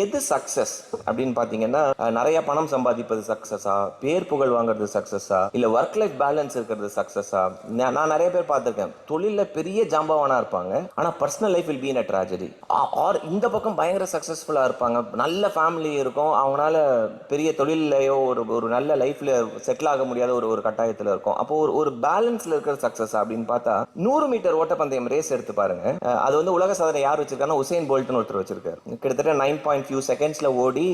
எது சக்சஸ் அப்படின்னு பாத்தீங்கன்னா, நிறைய பணம் சம்பாதிப்பது சக்சஸா, பேர் புகழ் வாங்குறது சக்சஸா, இல்ல ஒர்க் லைஃப் பேலன்ஸ் இருக்கிறது சக்சஸா? நான் நிறைய பேர் பார்த்திருக்கேன், தொழில பெரிய ஜாம்பவானா இருப்பாங்க, ஆனா personal life will be in a tragedy. Or இந்த பக்கம் பயங்கர சக்சஸ்ஃபுல்லா இருப்பாங்க, நல்ல ஃபேமிலி இருக்கும், அவங்களால பெரிய தொழிலையோ ஒரு நல்ல லைஃப்ல செட்டில் ஆக முடியாத ஒரு கட்டாயத்தில் இருக்கும். அப்போ ஒரு பேலன்ஸ்ல இருக்கிற சக்சஸ் அப்படின்னு பார்த்தா 100 மீட்டர் ஓட்டப்பந்தயம் ரேஸ் எடுத்து பாருங்க. அது வந்து உலக சாதனை யார் வச்சிருக்காங்கன்னா உசைன் போல்ட்னு ஒருத்தர் வச்சிருக்காரு. கிட்டத்தட்ட 9.few செகண்ட்ஸ்ல ஓடி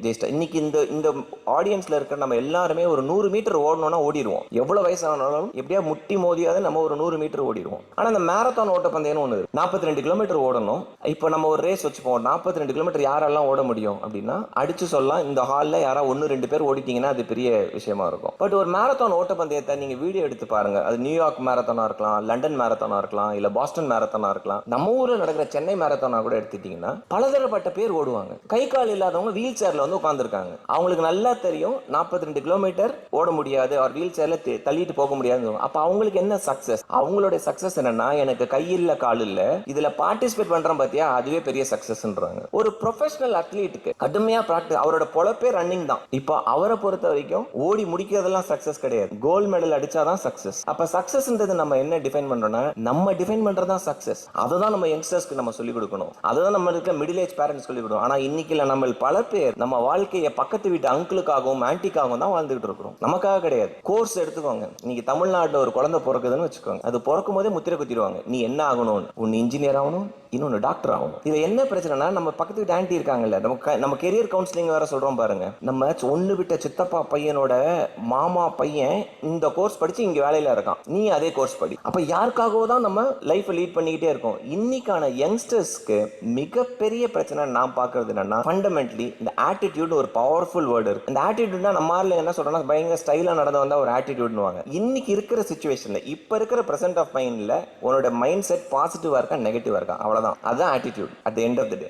ஜெயிச்சிட்டார். இன்னைக்கு இந்த ஆடியன்ஸ்ல இருக்கிற நம்ம எல்லாருமே ஒரு 100 மீட்டர் ஓடணும்னா ஓடிடுவோம். எவ்வளவு வயசானாலும் எப்படியா முட்டி மோதியாவது நம்ம ஒரு 100 மீட்டர் ஓடிடுவோம். ஆனா இந்த மேரத்தான் ஓட்டப்பந்தயம் ஒன்று 42 கிலோமீட்டர் ஓடணும். இப்போ நம்ம ஒரு ரேஸ் வச்சுப்போம், 42 கிலோமீட்டர் யாரெல்லாம் ஓட முடியும் அப்படின்னா அடிச்சு சொல்லலாம், இந்த ஹாலில் யாராவது 1-2 பேர் ஓடிட்டீங்கன்னா அது பெரிய விஷயமா இருக்கும். பட் ஒரு மேரத்தான் ஓட்டப்பந்தயத்தை நீங்க வீடியோ எடுத்து பாருங்க. அது நியூயார்க் மேரத்தானா இருக்கலாம், லண்டன் மேரத்தானா இருக்கலாம், இல்ல பாஸ்டன் மேரத்தானா இருக்கலாம், நம்ம ஊர்ல நடக்கிற சென்னை மேரத்தானா கூட எடுத்துட்டீங்கன்னா பலதரப்பட்ட பேர் ஓடுவாங்க. கை கால் இல்லாதவங்க வீல் சேர்ல வந்து உட்கார்ந்துருக்காங்க. அவங்களுக்கு நல்லா தெரியும் 42 கிலோமீட்டர் ஓட முடியாது, அவர் வீல் சேர்ல தள்ளிட்டு போக முடியாது. அப்ப அவங்களுக்கு என்ன சக்சஸ்? அவங்களுடைய சக்சஸ் என்னன்னா, எனக்கு கை இல்ல கால் இல்ல, இதுல பார்ட்டிசிபேட் பண்றோம் பாத்தியா, அதுவே பெரிய சக்சஸ்ன்றாங்க. ஒரு ப்ரொஃபஷனல் அத்லீட்டுக்கு கடுமையா பிராக்டிஸ், அவரோட பொழப்பே ரன்னிங் தான். இப்போ அவரை பொறுத்த வரைக்கும் ஓடி முடிக்கிறதெல்லாம் சக்சஸ் கிடையாது, கோல்ட் மெடல் அடிச்சாதான் சக்சஸ். அப்ப சக்சஸ்ன்றது நம்ம என்ன டிஃபைன் பண்றோம்னா, நம்ம டிஃபைன் பண்றதா சக்சஸ். அதை தான் நம்ம யங்ஸ்டர்ஸ்க்கு நம்ம சொல்லிக் கொடுக்கணும், அதை தான் நம்ம இருக்க மிடில் ஏஜ் பேரண்ட்ஸ் சொல்லிக் கொடுக்கணும். ஆனா இன்னைக்கு நம்ம பல பேர் நம்ம வாழ்க்கையை பக்கத்து வீட்டு அங்கிளுக்காகவும் ஆன்டிக்காகவும் தான் வாழ்ந்துகிட்டு இருக்கிறோம், நமக்காக கிடையாது. கோர்ஸ் எடுத்துக்கோங்க, இன்னைக்கு தமிழ்நாட்டில் ஒரு குழந்தை பிறக்குதுன்னு வச்சுக்கோங்க, அது பிறக்கும் போதே முத்திரை குத்திடுவாங்க, நீ என்ன ஆகணும்னு. ஒன்னு இன்ஜினியர் ஆகணும், இன்னொன்னு டாக்டர் ஆகணும். இதுல என்ன பிரச்சனைனா, நம்ம பக்கத்து வீட்டு ஆன்டி இருக்காங்கல்ல, நம்ம கெரியர் கவுன்சிலிங் வேற சொல்றோம் பாருங்க. நம்ம ஒண்ணு விட்ட சித்தப்பா பையனோட மாமா பையன் இந்த கோர்ஸ் படிச்சு இங்க வேலையில இருக்கான், நீ அதே கோர்ஸ் படி. அப்ப யாருக்காகவோ தான் நம்ம லைஃப் லீட் பண்ணிக்கிட்டே இருக்கோம். இன்னைக்கான யங்ஸ்டர்ஸ்க்கு மிகப்பெரிய பிரச்சனை நான் பார்க்கிறது என்னன்னா, ஃபண்டமெண்டலி இந்த ஆட்டிடியூட் ஒரு பவர்ஃபுல் வேர்டு இருக்கு. இந்த ஆட்டிடியூட்னா நம்ம ஆள்ல என்ன சொல்றோம்னா, பயங்கர ஸ்டைலா நடந்து வந்தா ஒரு ஆட்டிடியூட்னுவாங்க. இன்னைக்கு இருக்கிற சிச்சுவேஷன்ல, இப்ப இருக்கிற பிரசன்ட் ஆஃப் மைண்ட்ல உன்னோட மைண்ட் செட் பாசிட்டிவா இருக்கா நெகட்டிவா இருக்கா, அவ்வளவுதான். அதுதான் attitude at the end of the day.